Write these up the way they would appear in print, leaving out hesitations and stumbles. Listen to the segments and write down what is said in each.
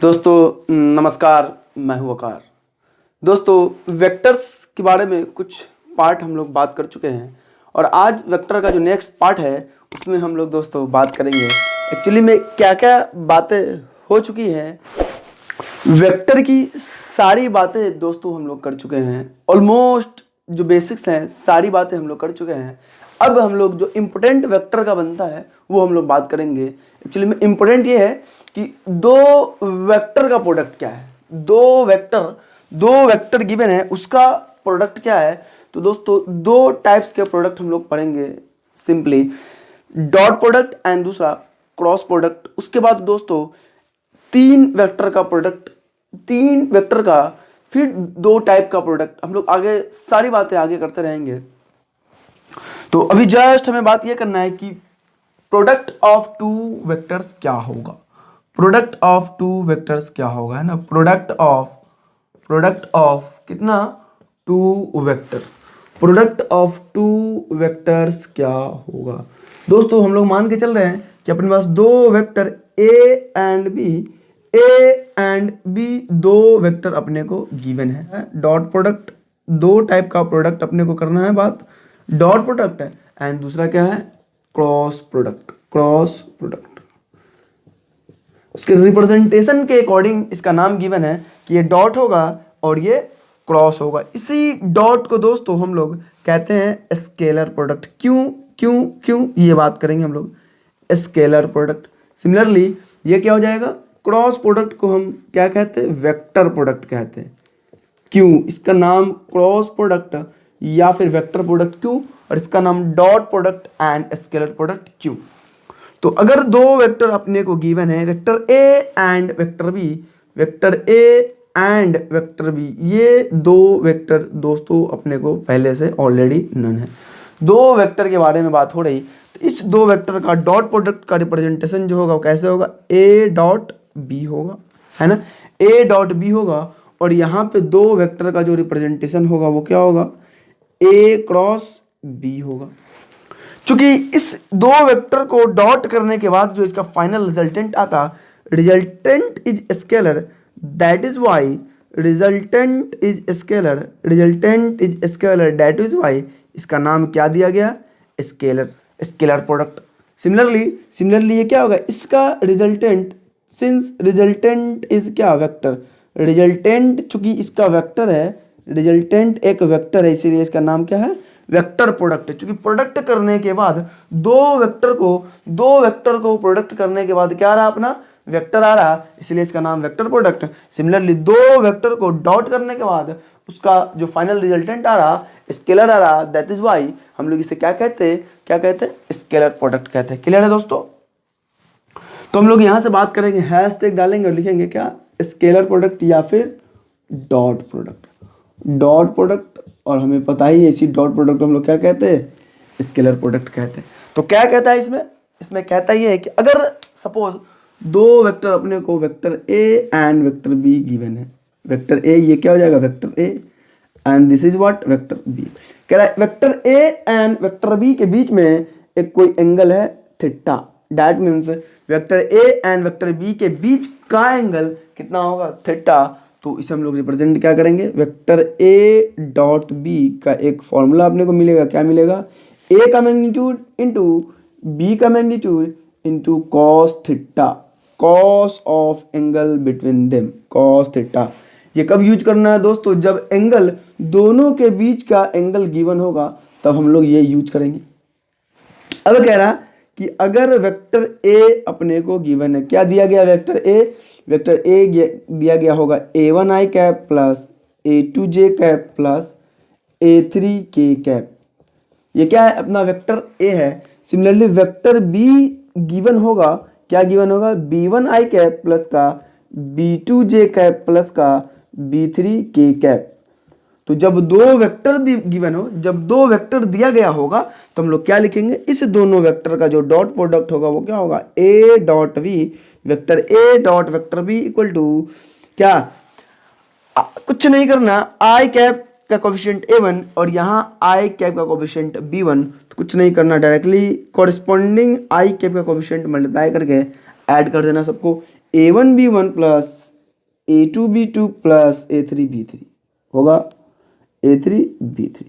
दोस्तों नमस्कार, मैं हूं वकार। दोस्तों वेक्टर्स के बारे में कुछ पार्ट हम लोग बात कर चुके हैं और आज वेक्टर का जो नेक्स्ट पार्ट है उसमें हम लोग दोस्तों बात करेंगे एक्चुअली में क्या क्या बातें हो चुकी हैं। वेक्टर की सारी बातें दोस्तों हम लोग कर चुके हैं, ऑलमोस्ट जो बेसिक्स हैं सारी बातें हम लोग कर चुके हैं। अब हम लोग जो इम्पोर्टेंट वेक्टर का बनता है वो हम लोग बात करेंगे। एक्चुअली में इम्पोर्टेंट ये है कि दो वेक्टर का प्रोडक्ट क्या है, दो वेक्टर गिवन है उसका प्रोडक्ट क्या है। तो दोस्तों दो टाइप्स के प्रोडक्ट हम लोग पढ़ेंगे, सिंपली डॉट प्रोडक्ट एंड दूसरा क्रॉस प्रोडक्ट। उसके बाद दोस्तों तीन वेक्टर का प्रोडक्ट, तीन वेक्टर का फिर दो टाइप का प्रोडक्ट। हम लोग आगे सारी बातें आगे करते रहेंगे। तो अभी जस्ट हमें बात यह करना है कि प्रोडक्ट ऑफ टू वेक्टर्स क्या होगा, प्रोडक्ट ऑफ टू वेक्टर्स क्या होगा, है ना। प्रोडक्ट ऑफ कितना, two vector, product of two vectors क्या होगा। दोस्तों हम लोग मान के चल रहे हैं कि अपने पास दो वेक्टर ए एंड बी दो वेक्टर अपने को गिवन है। डॉट प्रोडक्ट, दो टाइप का प्रोडक्ट अपने को करना है बात, डॉट प्रोडक्ट है एंड दूसरा क्या है, क्रॉस प्रोडक्ट। उसके रिप्रेजेंटेशन के अकॉर्डिंग इसका नाम गिवन है कि ये डॉट होगा और ये क्रॉस होगा। इसी डॉट को दोस्तों हम लोग कहते हैं स्केलर प्रोडक्ट। क्यों ये बात करेंगे हम लोग, स्केलर प्रोडक्ट। सिमिलरली ये क्या हो जाएगा, क्रॉस प्रोडक्ट को हम क्या कहते हैं, वेक्टर प्रोडक्ट कहते हैं। क्यों इसका नाम क्रॉस प्रोडक्ट या फिर वेक्टर प्रोडक्ट क्यों, और इसका नाम dot product and scalar product क्यों। तो अगर दो वेक्टर अपने को गिवन है, vector A and vector B, ये दो वेक्टर दोस्तों अपने को पहले से ऑलरेडी नन है। दो वेक्टर के बारे में बात हो रही, तो इस दो वेक्टर का डॉट प्रोडक्ट का रिप्रेजेंटेशन जो होगा वो कैसे होगा, ए डॉट बी होगा, है ना। ए डॉट बी होगा और यहाँ पे दो वेक्टर का जो रिप्रेजेंटेशन होगा वो क्या होगा, ए क्रॉस बी होगा। चूंकि इस दो वेक्टर को डॉट करने के बाद जो इसका फाइनल रिजल्टेंट आता, resultant is scalar, that is why resultant is scalar, that is why इसका नाम क्या दिया गया, स्केलर प्रोडक्ट। सिमिलरली ये क्या होगा, इसका रिजल्टेंट, सिंस रिजल्टेंट इज क्या, वेक्टर, रिजल्टेंट चूंकि इसका वेक्टर है, रिजल्टेंट एक वेक्टर है इसीलिए इसका नाम क्या है, वेक्टर प्रोडक्ट है। चूंकि प्रोडक्ट करने के बाद दो वेक्टर को प्रोडक्ट करने के बाद क्या आ रहा, अपना वेक्टर आ रहा, इसलिए इसका नाम वेक्टर प्रोडक्ट। सिमिलरली दो वेक्टर को डॉट करने के बाद उसका जो फाइनल रिजल्टेंट आ रहा, स्केलर आ रहा, दैट इज वाई हम लोग इसे क्या कहते हैं, स्केलर प्रोडक्ट कहते हैं। क्लियर है दोस्तों। तो हम लोग यहां से बात करेंगे, हैशटैग डालेंगे और लिखेंगे क्या, स्केलर प्रोडक्ट या फिर डॉट प्रोडक्ट। और हमें पता ही है इसी डॉट प्रोडक्ट हम लोग क्या कहते हैं, स्केलर प्रोडक्ट कहते हैं। तो क्या कहता है इसमें कहता ये है कि अगर सपोज दो वेक्टर अपने को vector A and vector B given है, वेक्टर ए ये क्या हो जाएगा, vector A and this is what, vector B. कह रहा है vector A and vector B के बीच में एक कोई एंगल है theta, that means vector A and vector B के बीच का एंगल कितना होगा, थीटा। तो इसे हम लोग रिप्रेजेंट क्या करेंगे, वेक्टर ए डॉट बी का एक फॉर्मूला अपने को मिलेगा, क्या मिलेगा, ए का मैग्नीट्यूड इंटू बी का magnitude into cos theta, cos of angle between them, cos theta. ये कब यूज करना है दोस्तों, जब एंगल दोनों के बीच का एंगल गिवन होगा तब हम लोग ये यूज करेंगे। अब कह रहा कि अगर वेक्टर ए अपने को गिवन है, क्या दिया गया, वेक्टर ए दिया गया होगा a1i cap plus a2j cap plus a3k cap, ये क्या है, अपना वेक्टर ए है। सिमिलरली वेक्टर बी गिवन होगा, क्या गिवन होगा, b1i कैप प्लस का b2j कैप प्लस का b3k कैप। तो जब दो वेक्टर गिवन हो, जब दो वेक्टर दिया गया होगा तो हम लोग क्या लिखेंगे, इस दोनों वेक्टर का जो डॉट प्रोडक्ट होगा वो क्या होगा, a dot v, vector a dot vector b equal to क्या, कुछ नहीं करना, i कैप का कोफिशिएंट a1 और यहाँ i कैप का कोफिशिएंट b1, तो कुछ नहीं करना, डायरेक्टली कॉरेस्पॉन्डिंग i कैप का कोफिशिएंट मल्टीप्लाई करके ऐड कर देना सबको, a1 b1 plus A2B2 plus A3B3 होगा A3B3।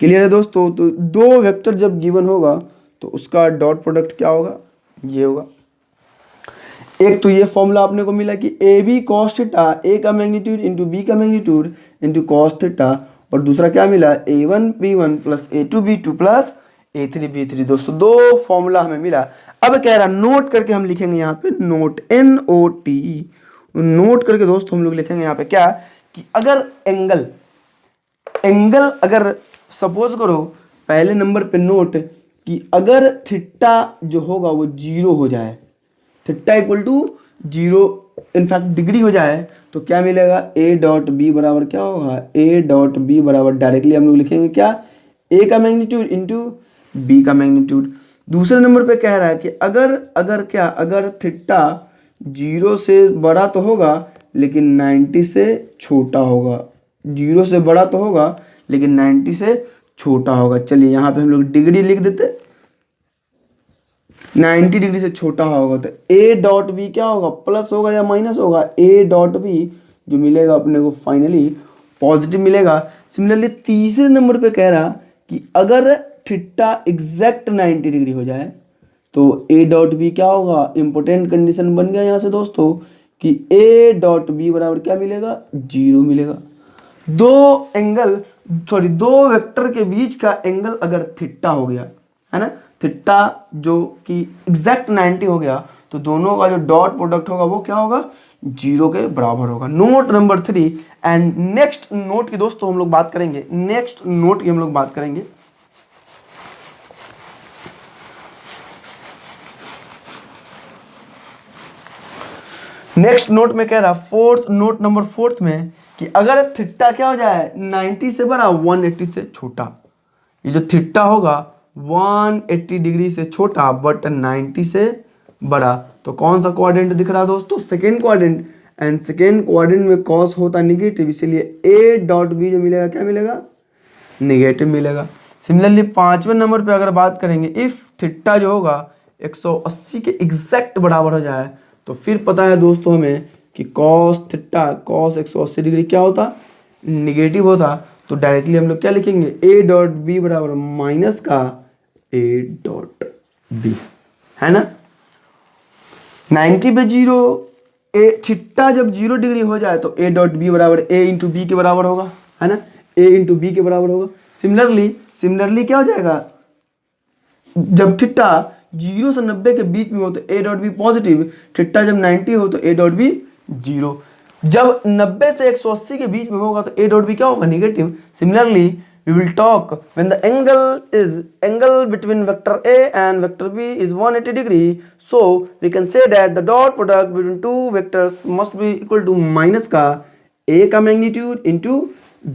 क्लियर है दोस्तों? तो दो वेक्टर जब गिवन होगा तो उसका डॉट प्रोडक्ट क्या होगा, ये होगा। एक तो ये फॉर्मूला आपने को मिला कि ए बी कॉस थीटा, ए का मैग्नीट्यूड इंटू बी का मैग्नीट्यूड इंटू कॉस थीटा, और दूसरा क्या मिला A1B1 plus A2B2 plus A3B3। दोस्तों दो फॉर्मूला हमें मिला। अब कह रहा नोट करके हम लिखेंगे यहाँ पे नोट NOT, नोट करके दोस्तों हम लोग लिखेंगे यहाँ पे क्या कि अगर एंगल अगर सपोज करो पहले नंबर पे नोट कि अगर थीटा जो होगा वो 0 हो जाए, theta equal to 0 in fact degree हो जाए, तो क्या मिलेगा A डॉट बी बराबर क्या होगा, A डॉट बी बराबर डायरेक्टली हम लोग लिखेंगे क्या, A का मैग्नीट्यूड इंटू B का मैग्नीट्यूड। दूसरे नंबर पे कह रहा है कि अगर थीटा 0 से बड़ा तो होगा लेकिन 90 से छोटा होगा, 0 से बड़ा तो होगा लेकिन 90 से छोटा होगा। चलिए यहाँ पे हम लोग डिग्री लिख देते, 90 डिग्री से छोटा होगा तो A डॉट बी क्या होगा, प्लस होगा या माइनस होगा, A डॉट बी जो मिलेगा अपने को फाइनली पॉजिटिव मिलेगा। सिमिलरली तीसरे नंबर पे कह रहा कि अगर थीटा एग्जैक्ट 90 डिग्री हो जाए तो A डॉट बी क्या होगा, इंपॉर्टेंट कंडीशन बन गया यहाँ से दोस्तों कि A डॉट बी बराबर क्या मिलेगा, 0 मिलेगा। दो वेक्टर के बीच का एंगल अगर थीटा हो गया है ना, थीटा जो कि एग्जैक्ट 90 हो गया तो दोनों का जो डॉट प्रोडक्ट होगा वो क्या होगा, 0 के बराबर होगा। Note number 3 and next note की दोस्तों हम लोग बात करेंगे, नेक्स्ट नोट की हम लोग बात करेंगे। नेक्स्ट नोट में कह रहा नोट नंबर 4 में कि अगर थीटा क्या हो जाए 90 से बड़ा 180 से छोटा, ये जो थीटा होगा 180 डिग्री से छोटा बट 90 से बड़ा, तो कौन सा क्वाड्रेंट दिख रहा है दोस्तों, second quadrant. And second quadrant में कॉस होता नेगेटिव, इसीलिए A डॉट बी जो मिलेगा क्या मिलेगा, नेगेटिव मिलेगा। सिमिलरली 5वें नंबर पे अगर बात करेंगे, इफ थीटा जो होगा 180 के एग्जैक्ट बराबर हो जाए तो फिर पता है दोस्तों हमें कि कॉस थीटा कॉस 180 डिग्री क्या होता, निगेटिव होता। तो डायरेक्टली हम लोग क्या लिखेंगे, A डॉट बी बराबर माइनस का A डॉट बी, है ना। 90 पे 0, ए थीटा जब 0 डिग्री हो जाए तो A डॉट बी बराबर A इंटू बी के बराबर होगा, है ना, A इंटू बी के बराबर होगा। सिमिलरली क्या हो जाएगा, जब थीटा 0 से 90 के बीच में हो तो A dot B positive, theta जब 90 हो तो A डॉट बी 0, जब 90 से 180 के बीच में होगा तो A डॉट बी क्या होगा, negative. Similarly we will talk when the angle between vector A and vector B is 180 degree, so we can say that the dot product between two vectors must be equal to minus का A का magnitude into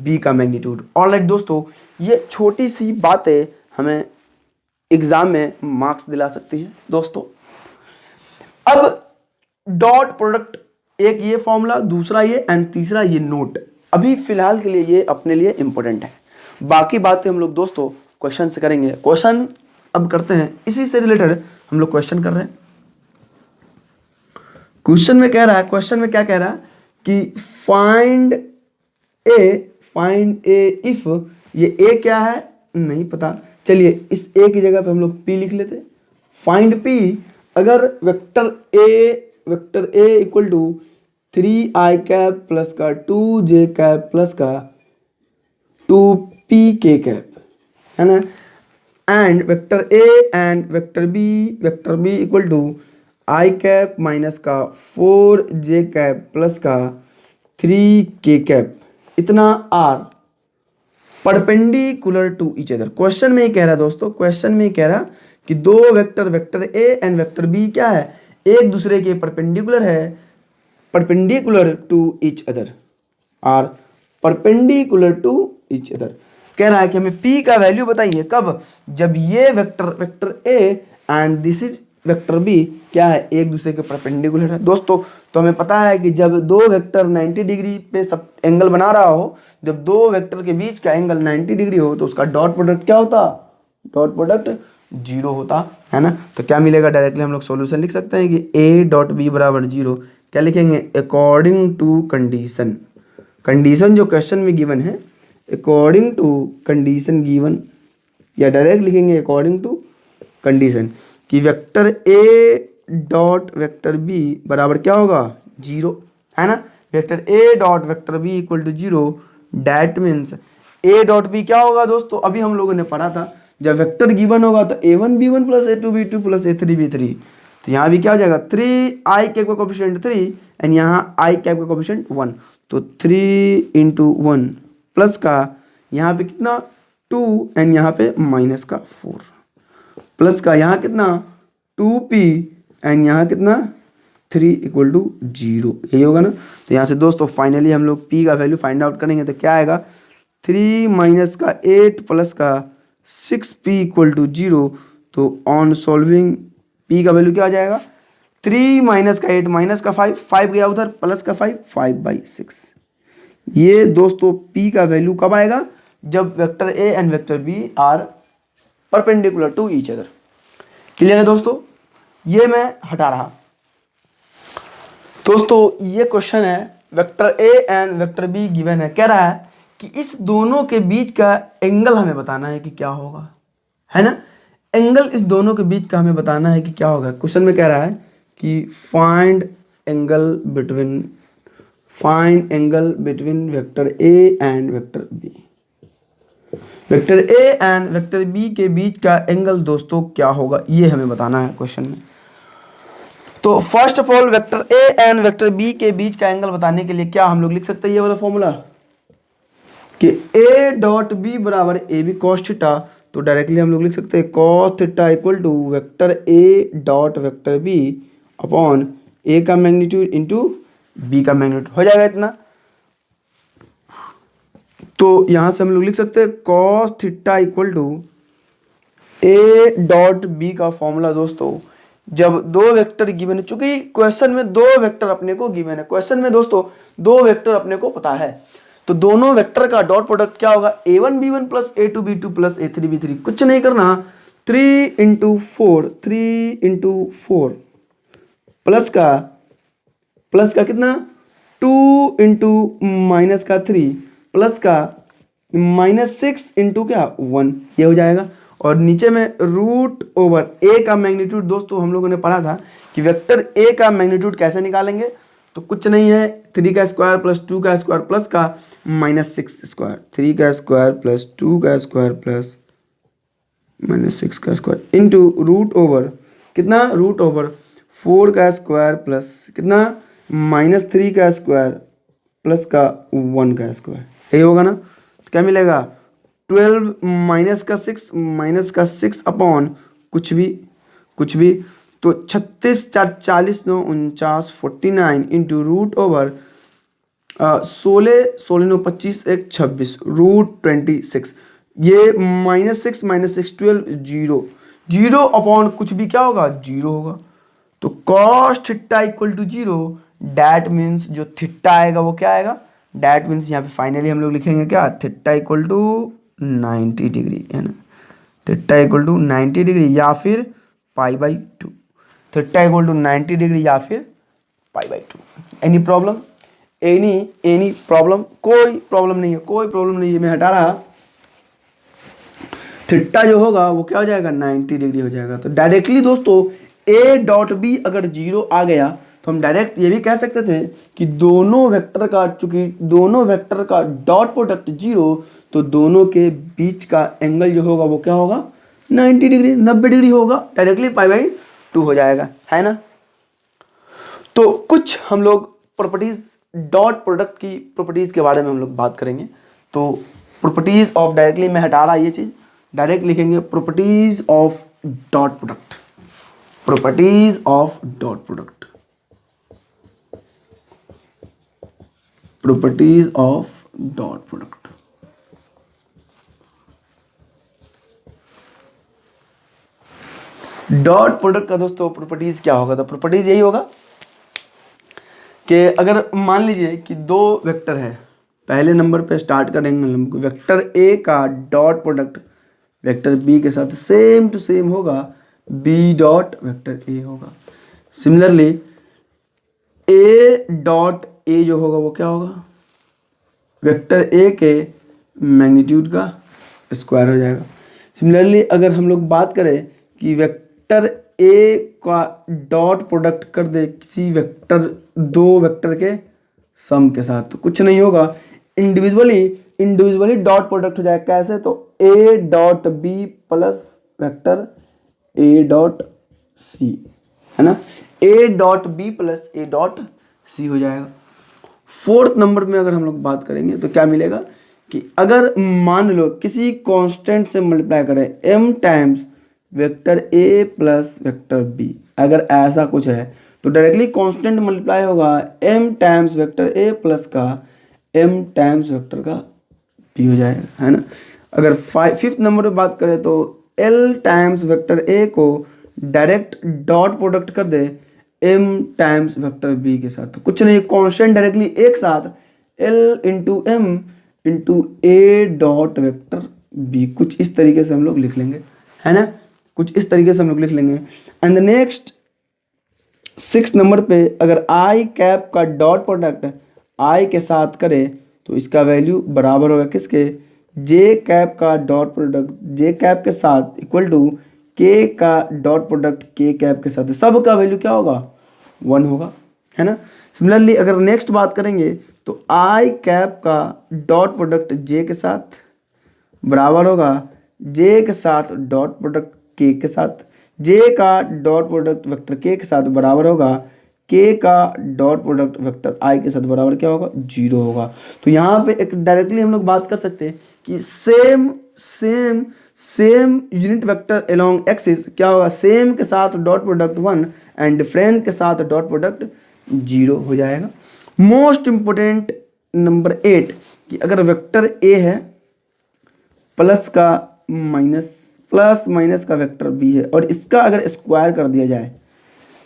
B का magnitude. Alright दोस्तों, ये छोटी सी बातें हमें exam में marks दिला सकती है दोस्तों। अब डॉट प्रोडक्ट, एक ये फॉर्मूला, दूसरा ये एंड तीसरा ये नोट, अभी फिलहाल के लिए ये अपने लिए इंपॉर्टेंट है। बाकी बातें हम लोग दोस्तों क्वेश्चन से करेंगे। क्वेश्चन अब करते हैं, इसी से रिलेटेड हम लोग क्वेश्चन कर रहे हैं। क्वेश्चन में क्या कह रहा है कि फाइंड ए इफ, ये ए क्या है नहीं पता, चलिए इस ए की जगह पे हम लोग पी लिख लेते। फाइंड पी, अगर vector A equal to 3i cap plus का 2j कैप प्लस का 2p k कैप, है ना, and vector A and vector B equal to i cap minus का 4j कैप प्लस का 3k कैप, इतना are perpendicular to each other. Question में ही कह रहा है दोस्तों, क्वेश्चन में ही कह रहा कि दो vector A and vector B क्या है, एक दूसरे के परपेंडिकुलर है, perpendicular to each other, are perpendicular to each other. कह रहा है कि हमें p का वैल्यू बताइए कब, जब ये vector A and this is vector B क्या है, एक दूसरे के परपेंडिकुलर है दोस्तों। तो हमें पता है कि जब दो वेक्टर 90 डिग्री पे सब एंगल बना रहा हो, जब दो वेक्टर के बीच का एंगल 90 डिग्री हो तो उसका डॉट प्रोडक्ट क्या होता, डॉट प्रोडक्ट 0 होता, है ना। तो क्या मिलेगा, डायरेक्टली हम लोग सॉल्यूशन लिख सकते हैं कि A डॉट बी बराबर 0। क्या लिखेंगे, अकॉर्डिंग टू कंडीशन। कंडीशन जो क्वेश्चन में गिवन है, अकॉर्डिंग टू कंडीशन गिवन, या डायरेक्ट लिखेंगे अकॉर्डिंग टू कंडीशन कि vector A dot vector B बराबर क्या होगा, जीरो, है ना। Vector A dot vector B equal to zero, that means A dot B क्या होगा दोस्तों, अभी हम लोगों ने पढ़ा था जब वेक्टर गिवन होगा तो a1 b1 plus a2 b2 plus a3 b3, तो यहाँ भी क्या हो जाएगा, 3 i कैप का कोफिशिएंट 3 एंड यहाँ i कैप का कोफिशिएंट 1, तो 3 इंटू 1 प्लस का यहाँ पे कितना 2 एंड यहाँ पे माइनस का 4 प्लस का यहाँ कितना 2p एंड यहाँ कितना 3 इक्वल टू 0, यही होगा ना। तो यहाँ से दोस्तों फाइनली हम लोग p का वैल्यू फाइंड आउट करेंगे तो क्या आएगा, 3 माइनस का 8 प्लस का 6p इक्वल टू 0। तो ऑन सॉल्विंग p का वैल्यू क्या आ जाएगा, 3 माइनस का 8 माइनस का 5, 5 गया उधर प्लस का 5, 5/6। ये दोस्तों p का वैल्यू कब आएगा, जब vector a and vector b are perpendicular to each other. Clear है दोस्तों, ये मैं हटा रहा। दोस्तों ये क्वेश्चन है, vector a and vector b given है, कह रहा है कि इस दोनों के बीच का एंगल हमें बताना है कि क्या होगा, है ना। एंगल इस दोनों के बीच का हमें बताना है कि क्या होगा। क्वेश्चन में कह रहा है कि find angle between vector a and vector b। Vector a and vector b के बीच का एंगल दोस्तों क्या होगा, ये हमें बताना है क्वेश्चन में। तो first of all vector a and vector b के बीच का एंगल बताने के लिए क्या हम लोग लिख सकते हैं, ये वाला फॉर्मूला कि a डॉट b बराबर ए बी कॉस थीटा। तो डायरेक्टली हम लोग लिख सकते हैं cos theta equal to vector a dot vector b upon a का मैग्नीट्यूड इंटू b का मैग्नीट्यूड, हो जाएगा इतना। तो यहां से हम लोग लिख सकते हैं cos theta equal to a dot b का फॉर्मूला दोस्तों, जब दो वेक्टर गिवन है, चूंकि क्वेश्चन में दो वेक्टर अपने को गिवन है, क्वेश्चन में दोस्तों दो वेक्टर अपने को पता है, तो दोनों वेक्टर का डॉट प्रोडक्ट क्या होगा, a1 b1 plus a2 b2 plus a3 b3, कुछ नहीं करना, 3 इंटू 4 प्लस का कितना 2 इंटू माइनस का 3 प्लस का -6 इंटू क्या 1, ये हो जाएगा। और नीचे में रूट ओवर a का मैग्नीट्यूड दोस्तों हम लोगों ने पढ़ा था कि वेक्टर a का मैग्नीट्यूड कैसे निकालेंगे, तो कुछ नहीं है 3 का स्क्वायर प्लस 2 का स्क्वायर प्लस का -6 स्क्वायर, 3 का स्क्वायर प्लस 2 का स्क्वायर प्लस -6 का स्क्वायर इंटू रूट ओवर कितना, रूट ओवर 4 का स्क्वायर प्लस कितना -3 का स्क्वायर प्लस का 1 का स्क्वायर, यही होगा ना। तो क्या मिलेगा 12 माइनस का 6 अपॉन कुछ भी, तो 36 4 40 9 49 49 इंटू रूट ओवर 16 9 25 1 26 रूट 26, ये -6 12 0 अपॉन कुछ भी क्या होगा 0 होगा। तो cos theta equal to 0, that means जो थीटा आएगा वो क्या आएगा, डैट मीन्स यहाँ पे फाइनली हम लोग लिखेंगे क्या, थीटा इक्वल टू 90 डिग्री, है ना, थीटा इक्वल टू 90 डिग्री या फिर π/2, थीटा इक्वल टू 90 डिग्री या फिर π/2। एनी प्रॉब्लम, एनी प्रॉब्लम, कोई प्रॉब्लम नहीं है, मैं हटा रहा। थीटा जो होगा वो क्या हो जाएगा 90 डिग्री हो जाएगा। तो डायरेक्टली दोस्तों a डॉट b अगर 0 आ गया तो हम डायरेक्ट ये भी कह सकते थे कि दोनों वेक्टर का, चूंकि दोनों वेक्टर का डॉट प्रोडक्ट 0, तो दोनों के बीच का एंगल जो होगा वो क्या होगा 90 डिग्री 90 डिग्री होगा, डायरेक्टली π/2 हो जाएगा, है ना। तो कुछ हम लोग प्रॉपर्टीज, डॉट प्रोडक्ट की प्रॉपर्टीज के बारे में हम लोग बात करेंगे। तो प्रॉपर्टीज ऑफ, डायरेक्टली मैं हटा रहा ये चीज, डायरेक्ट लिखेंगे properties of dot product, properties of dot product, properties of dot product. Dot product का दोस्तों प्रॉपर्टीज क्या होगा, तो प्रॉपर्टीज यही होगा कि अगर मान लीजिए कि दो वेक्टर है, पहले नंबर पे स्टार्ट करेंगे, वेक्टर ए का डॉट प्रोडक्ट वेक्टर बी के साथ सेम टू सेम होगा, बी डॉट वेक्टर ए होगा। सिमिलरली ए डॉट ए जो होगा वो क्या होगा, वेक्टर ए के मैग्नीट्यूड का स्क्वायर हो जाएगा। सिमिलरली अगर हम लोग बात करें कि वेक्टर ए का डॉट प्रोडक्ट कर दे किसी वेक्टर, दो वेक्टर के सम के साथ, तो कुछ नहीं होगा, इंडिविजुअली डॉट प्रोडक्ट हो जाएगा। कैसे, तो A dot B plus vector A dot C, है ना, A dot B plus A dot C हो जाएगा। फोर्थ नंबर में अगर हम लोग बात करेंगे तो क्या मिलेगा कि अगर मान लो किसी कांस्टेंट से मल्टीप्लाई करें m times vector a plus vector b, अगर ऐसा कुछ है तो डायरेक्टली कांस्टेंट मल्टीप्लाई होगा m times vector a plus का m टाइम्स वेक्टर का b हो जाएगा, है ना। अगर फिफ्थ नंबर पे बात करें तो l टाइम्स वेक्टर a को डायरेक्ट डॉट प्रोडक्ट कर दे m टाइम्स वेक्टर b के साथ, तो कुछ नहीं, कांस्टेंट डायरेक्टली एक साथ l into M into A dot vector b, कुछ इस तरीके से हम लोग लिख लेंगे, है ना, कुछ इस तरीके से हम लोग लिख लेंगे। एंड नेक्स्ट 6 नंबर पे अगर आई कैप का डॉट प्रोडक्ट आई के साथ करे तो इसका वैल्यू बराबर होगा किसके, जे कैप का डॉट प्रोडक्ट जे कैप के साथ इक्वल टू के का डॉट प्रोडक्ट के कैप के साथ, सब का वैल्यू क्या होगा, 1 होगा, है ना। सिमिलरली अगर नेक्स्ट बात करेंगे तो आई कैप का डॉट प्रोडक्ट जे के साथ बराबर होगा जे के साथ डॉट प्रोडक्ट के के साथ, जे का डॉट प्रोडक्ट वेक्टर के साथ बराबर होगा के का डॉट प्रोडक्ट वेक्टर आई के साथ बराबर क्या होगा, 0 होगा। तो यहाँ पे एक डायरेक्टली हम लोग बात कर सकते हैं कि same unit vector along axis क्या होगा, सेम के साथ डॉट प्रोडक्ट 1 एंड डिफरेंट के साथ डॉट प्रोडक्ट 0 हो जाएगा। मोस्ट इंपोर्टेंट नंबर 8 कि अगर वेक्टर ए है प्लस माइनस का वेक्टर बी है और इसका अगर स्क्वायर कर दिया जाए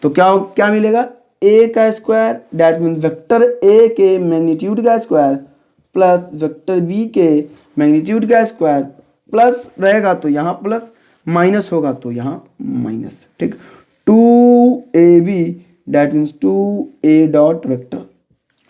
तो क्या मिलेगा, ए का स्क्वायर डैट मीन्स वेक्टर ए के मैग्नीट्यूड का स्क्वायर प्लस वेक्टर बी के मैग्नीट्यूड का स्क्वायर प्लस रहेगा तो यहाँ प्लस, माइनस होगा तो यहाँ माइनस, ठीक। 2ab that means 2a dot vector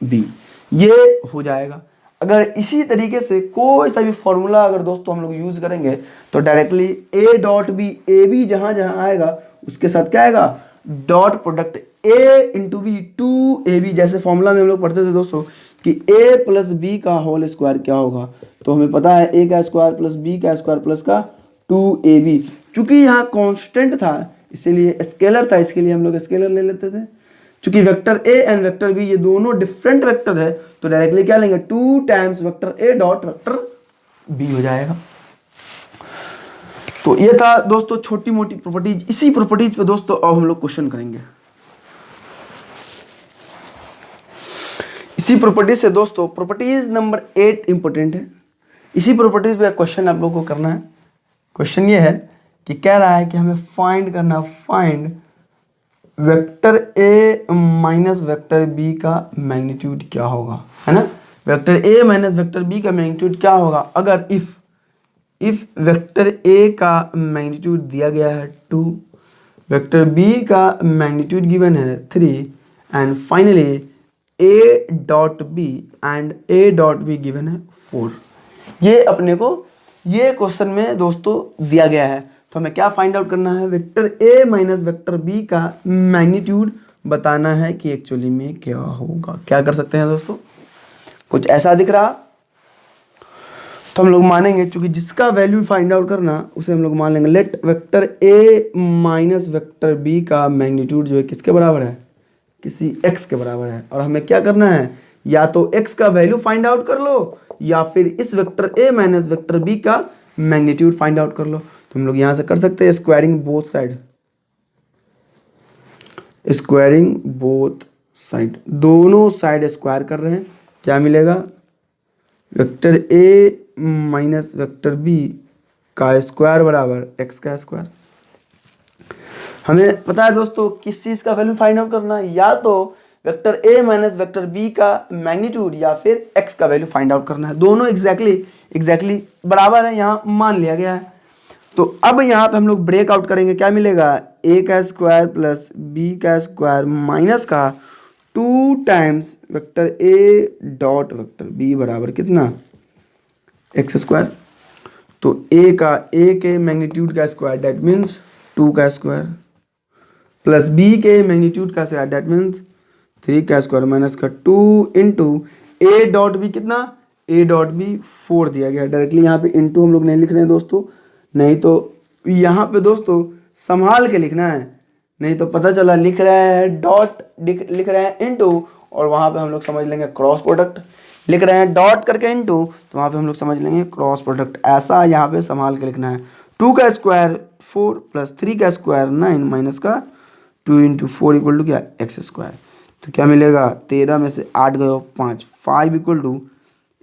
b, ये हो जाएगा। अगर इसी तरीके से कोई सा भी फॉर्मूला अगर दोस्तों हम लोग यूज करेंगे तो directly a dot B, A B जहाँ जहाँ आएगा उसके साथ क्या आएगा, dot product a into B 2ab, जैसे फॉर्मूला में हम लोग पढ़ते थे दोस्तों कि a प्लस बी का होल स्क्वायर क्या होगा, तो हमें पता है a का स्क्वायर प्लस b का स्क्वायर प्लस का 2ab। चूंकि यहाँ कांस्टेंट था इसीलिए स्केलर था, इसके लिए हम लोग स्केलर ले लेते थे। चूंकि vector a and vector b ये दोनों डिफरेंट वेक्टर है तो डायरेक्टली क्या लेंगे, 2 times vector a dot vector b हो जाएगा। तो ये था दोस्तों छोटी मोटी प्रॉपर्टीज। इसी प्रॉपर्टीज पे दोस्तों अब हम लोग क्वेश्चन करेंगे। इसी प्रॉपर्टीज से दोस्तों प्रॉपर्टीज नंबर 8 इंपॉर्टेंट है। इसी प्रॉपर्टीज पे क्वेश्चन आप लोगों को करना है। क्वेश्चन ये है कि कह रहा है कि हमें find vector A minus vector B का मैग्नीट्यूड क्या होगा, है ना। Vector A minus vector B का मैग्नीट्यूड क्या होगा अगर इफ वेक्टर ए का मैग्नीट्यूड दिया गया है 2, वेक्टर बी का मैग्नीट्यूड गिवन है 3 and finally A dot B and A dot B given है 4। ये अपने को ये क्वेश्चन में दोस्तों दिया गया है, तो हमें क्या फाइंड आउट करना है, vector A minus vector B का मैग्नीट्यूड बताना है कि एक्चुअली में क्या होगा। क्या कर सकते हैं दोस्तों, कुछ ऐसा दिख रहा तो हम लोग मानेंगे, क्योंकि जिसका वैल्यू फाइंड आउट करना उसे हम लोग मान लेंगे। Let vector A minus vector B का मैग्नीट्यूड जो है किसके बराबर है, किसी x के बराबर है। और हमें क्या करना है, या तो x का वैल्यू फाइंड आउट कर लो या फिर इस vector a minus vector b का मैग्नीट्यूड फाइंड आउट कर लो। तो हम लोग यहां से कर सकते हैं स्क्वायरिंग बोथ साइड, दोनों साइड स्क्वायर कर रहे हैं। क्या मिलेगा, vector a minus vector b का स्क्वायर बराबर x का स्क्वायर। हमें पता है दोस्तों किस चीज़ का वैल्यू फाइंड आउट करना है, या तो vector a minus vector b का मैग्नीट्यूड या फिर x का वैल्यू फाइंड आउट करना है। दोनों एग्जैक्टली बराबर है, यहाँ मान लिया गया है। तो अब यहाँ पे हम लोग ब्रेक आउट करेंगे। क्या मिलेगा, a का स्क्वायर प्लस b का स्क्वायर माइनस का 2 times vector A dot vector B बराबर कितना, एक्स स्क्वायर। तो ए के मैग्नीट्यूड का स्क्वायर दैट मीन्स 2 का स्क्वायर, प्लस बी के मैग्नीट्यूड का स्क्वायर दैट मीन्स 3 का स्क्वायर माइनस का 2 इंटू ए डॉट बी कितना, ए डॉट बी 4 दिया गया। डायरेक्टली यहाँ पे इंटू हम लोग नहीं लिख रहे हैं दोस्तों, नहीं तो यहाँ पे दोस्तों संभाल के लिखना है, नहीं तो पता चला लिख रहे हैं डॉट लिख रहे हैं इंटू, और वहाँ पे हम लोग समझ लेंगे क्रॉस प्रोडक्ट। लिख रहे हैं डॉट करके इंटू, तो वहाँ पे हम लोग समझ लेंगे क्रॉस प्रोडक्ट। ऐसा यहाँ पे संभाल के लिखना है। 2 का स्क्वायर 4 प्लस 3 का स्क्वायर 9 माइनस का 2 इंटू 4 इक्वल टू क्या, एक्स स्क्वायर। तो क्या मिलेगा, 13 में से 8 गए 5, 5 equal to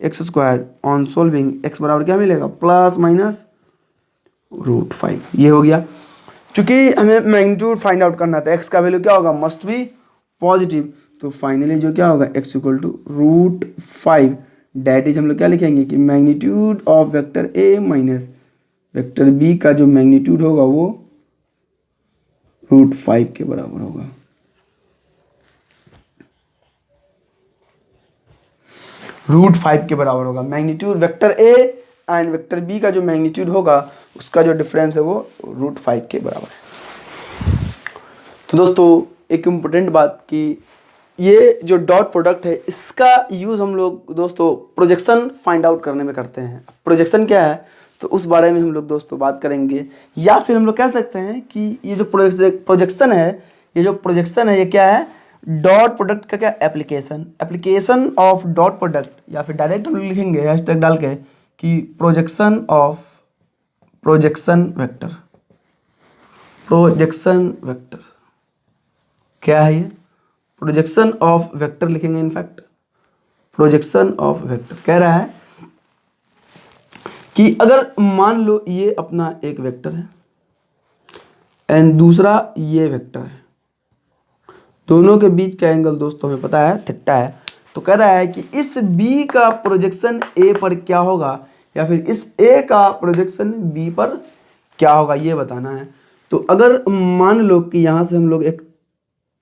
X square. On solving X बराबर क्या मिलेगा, प्लस माइनस √5। ये हो गया। चूंकि हमें मैग्नीट्यूड फाइंड आउट करना था, एक्स का वैल्यू क्या होगा, मस्ट बी पॉजिटिव। तो फाइनली जो क्या होगा, X equal to √5। That is हम लोग क्या लिखेंगे कि magnitude of vector A minus vector B का जो मैग्नीट्यूड होगा वो √5 के बराबर होगा। √5 के बराबर होगा। Magnitude vector A and vector B का जो मैग्नीट्यूड होगा उसका जो डिफरेंस है वो √5 के बराबर है। तो दोस्तों एक इम्पोर्टेंट बात कि ये जो डॉट प्रोडक्ट है इसका यूज़ हम लोग दोस्तों प्रोजेक्शन फाइंड आउट करने में करते हैं। प्रोजेक्शन क्या है तो उस बारे में हम लोग दोस्तों बात करेंगे, या फिर हम लोग कह सकते हैं कि ये जो प्रोजेक्शन है, ये क्या है, डॉट प्रोडक्ट का क्या एप्लीकेशन ऑफ डॉट प्रोडक्ट, या फिर डायरेक्ट हम लिखेंगे हैशटैग डाल के कि प्रोजेक्शन वेक्टर क्या है, ये प्रोजेक्शन ऑफ वेक्टर लिखेंगे। इनफैक्ट प्रोजेक्शन ऑफ वेक्टर कह रहा है कि अगर मान लो ये अपना एक वेक्टर है एंड दूसरा ये वेक्टर है, दोनों के बीच का एंगल दोस्तों हमें पता है थीटा है। तो कह रहा है कि इस बी का प्रोजेक्शन ए पर क्या होगा, या फिर इस ए का प्रोजेक्शन बी पर क्या होगा, ये बताना है। तो अगर मान लो कि यहाँ से हम लोग एक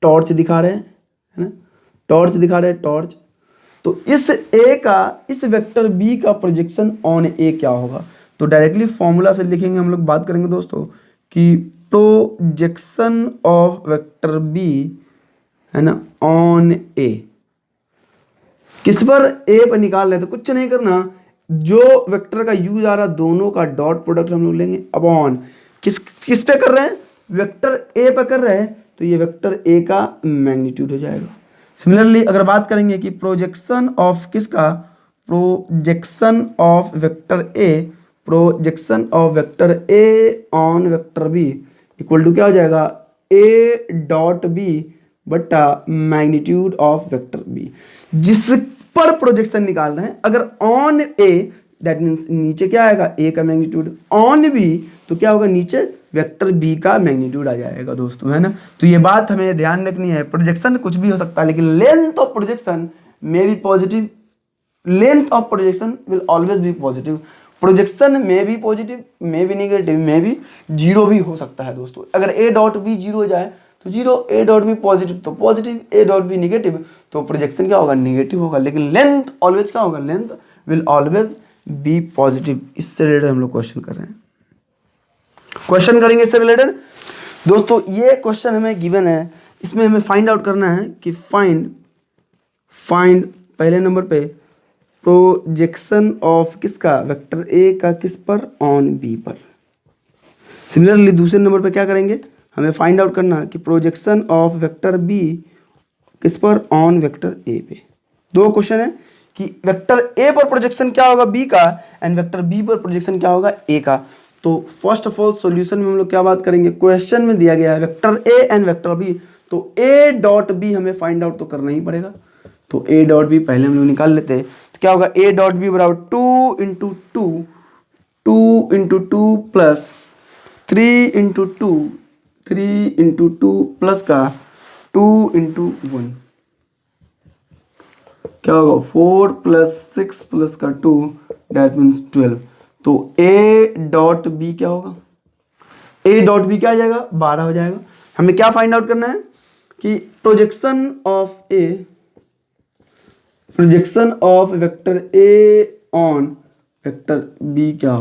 टॉर्च दिखा रहे हैं, है ना, टॉर्च, तो इस ए का इस वेक्टर बी का प्रोजेक्शन ऑन ए क्या होगा। तो डायरेक्टली फॉर्मूला से लिखेंगे, हम लोग बात करेंगे दोस्तों कि प्रोजेक्शन ऑफ वेक्टर बी, है ना, ऑन ए, किस पर, ए पर निकाल रहे हैं। तो कुछ नहीं करना, जो वेक्टर का यूज आ रहा दोनों का डॉट प्रोडक्ट हम लोग लेंगे अपॉन किस पे कर रहे हैं, वेक्टर ए पे कर रहे हैं, तो ये वेक्टर ए का मैग्नीट्यूड हो जाएगा। सिमिलरली अगर बात करेंगे कि प्रोजेक्शन ऑफ किसका, projection of vector A on vector B equal to क्या हो जाएगा, ए डॉट बी बटा मैग्नीट्यूड ऑफ वेक्टर बी, जिस पर प्रोजेक्शन निकाल रहे हैं। अगर ऑन ए दैट मीन्स नीचे क्या आएगा, ए का मैग्नीट्यूड, ऑन बी तो क्या होगा, नीचे वेक्टर बी का मैग्नीट्यूड आ जाएगा दोस्तों, है ना। तो ये बात हमें ध्यान रखनी है, प्रोजेक्शन कुछ भी हो सकता है लेकिन length of projection may be positive, length of projection will always be positive. Projection may be positive, may be negative, may be zero भी हो सकता है दोस्तों। अगर ए डॉट बी जीरो हो जाए तो zero, A dot B positive तो positive, A dot B negative तो प्रोजेक्शन क्या होगा, नेगेटिव होगा। लेकिन लेंथ ऑलवेज क्या होगा, length will always be positive. इससे रिलेटेड हम लोग क्वेश्चन कर रहे हैं, क्वेश्चन करेंगे इससे रिलेटेड दोस्तों। ये क्वेश्चन हमें गिवन है, इसमें हमें फाइंड आउट करना है कि फाइंड पहले नंबर पे प्रोजेक्शन ऑफ किसका, वेक्टर ए का किस पर, ऑन बी पर। सिमिलरली दूसरे नंबर पे क्या करेंगे, हमें फाइंड आउट करना है कि प्रोजेक्शन ऑफ वेक्टर बी किस पर, ऑन वेक्टर ए पे। दो क्वेश्चन है कि वेक्टर ए पर प्रोजेक्शन क्या होगा बी का एंड वेक्टर बी पर प्रोजेक्शन क्या होगा ए का। तो फर्स्ट ऑफ ऑल सॉल्यूशन में हम लोग क्या बात करेंगे, क्वेश्चन में दिया गया है vector A and vector B, तो ए डॉट बी हमें फाइंड आउट तो करना ही पड़ेगा। तो ए डॉट बी पहले हम लोग निकाल लेते हैं। तो क्या होगा, ए डॉट बी बराबर 2 into two plus 3 into two plus का 2 इंटू 1 क्या होगा, 4 प्लस 6 प्लस का 2 दैट मीन्स 12। तो ए डॉट बी क्या होगा, ए डॉट बी क्या आ जाएगा, 12 हो जाएगा। हमें क्या फाइंड आउट करना है कि projection of vector A on vector B क्या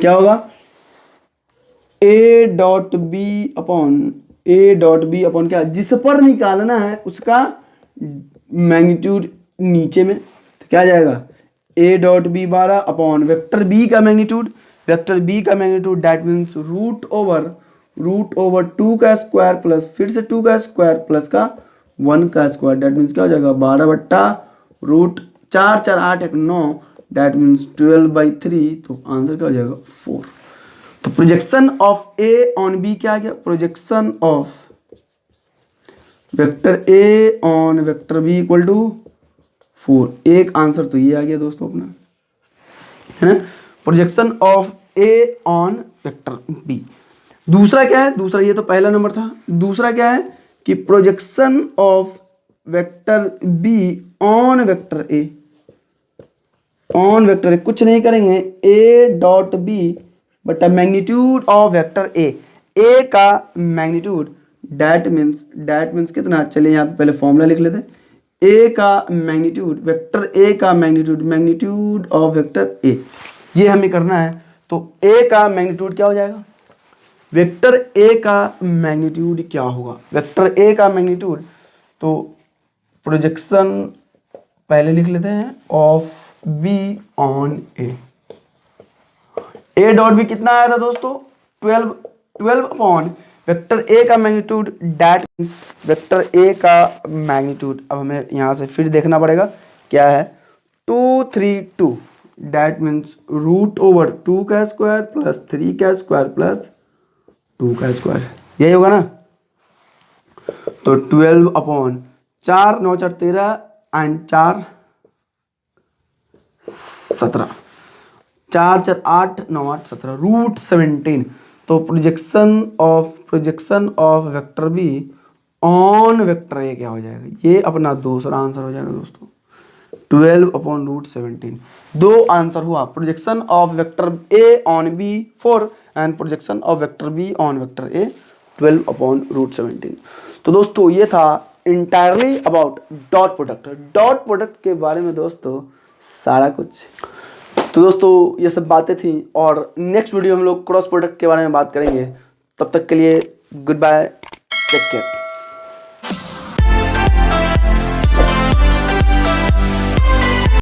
होगा, ए डॉट बी अपॉन क्या, जिस पर निकालना है उसका मैग्नीट्यूड नीचे में, तो क्या आ जाएगा A dot B 12 upon vector B का magnitude that means root over 2 का स्क्वायर प्लस फिर से 2 का स्क्वायर प्लस का 1 का स्क्वायर, दैट मीन्स क्या हो जाएगा 12/√4 4 8 1 9, दैट मीन्स 12/3, तो आंसर क्या हो जाएगा 4। तो projection of A on B क्या आ गया, projection of vector A on vector B equal to 4। एक आंसर तो ये आ गया दोस्तों अपना, है ना, projection of A on vector B. दूसरा क्या है, दूसरा ये तो पहला नंबर था, दूसरा क्या है कि projection of vector B on vector ए, कुछ नहीं करेंगे, ए डॉट बी बटा मैग्नीट्यूड ऑफ वेक्टर ए का मैग्नीट्यूड, दैट मीन्स कितना, चलिए यहाँ पे पहले फॉर्मूला लिख लेते हैं, ए का मैग्नीट्यूड, वेक्टर ए का मैग्नीट्यूड ऑफ वेक्टर ए, ये हमें करना है। तो ए का मैग्नीट्यूड क्या हो जाएगा, वेक्टर ए का मैग्नीट्यूड क्या होगा, वेक्टर ए का मैग्नीट्यूड, तो प्रोजेक्शन पहले लिख लेते हैं of B on A dot B कितना आया था दोस्तों 12 अपॉन वेक्टर ए का magnitude, that means vector A का मैग्नीट्यूड, अब हमें यहाँ से फिर देखना पड़ेगा क्या है 2 3 2, डैट मीन्स रूट ओवर 2 का स्क्वायर प्लस 3 का स्क्वायर प्लस 2 का स्क्वायर, यही होगा ना। तो 12 अपॉन 4 9 4 13 एंड 4 17, 4 4 8 9 8 17 रूट 17। तो projection of vector B on vector ए क्या हो जाएगा, ये अपना दूसरा आंसर हो जाएगा दोस्तों 12 अपॉन रूट 17। दो आंसर हुआ, projection of vector A on B 4 and projection of vector B on vector A 12 upon root 17। तो दोस्तों ये था इंटायरली अबाउट डॉट प्रोडक्ट के बारे में दोस्तों सारा कुछ। तो दोस्तों ये सब बातें थी और नेक्स्ट वीडियो हम लोग क्रॉस प्रोडक्ट के बारे में बात करेंगे। तब तक के लिए गुड बाय, टेक केयर।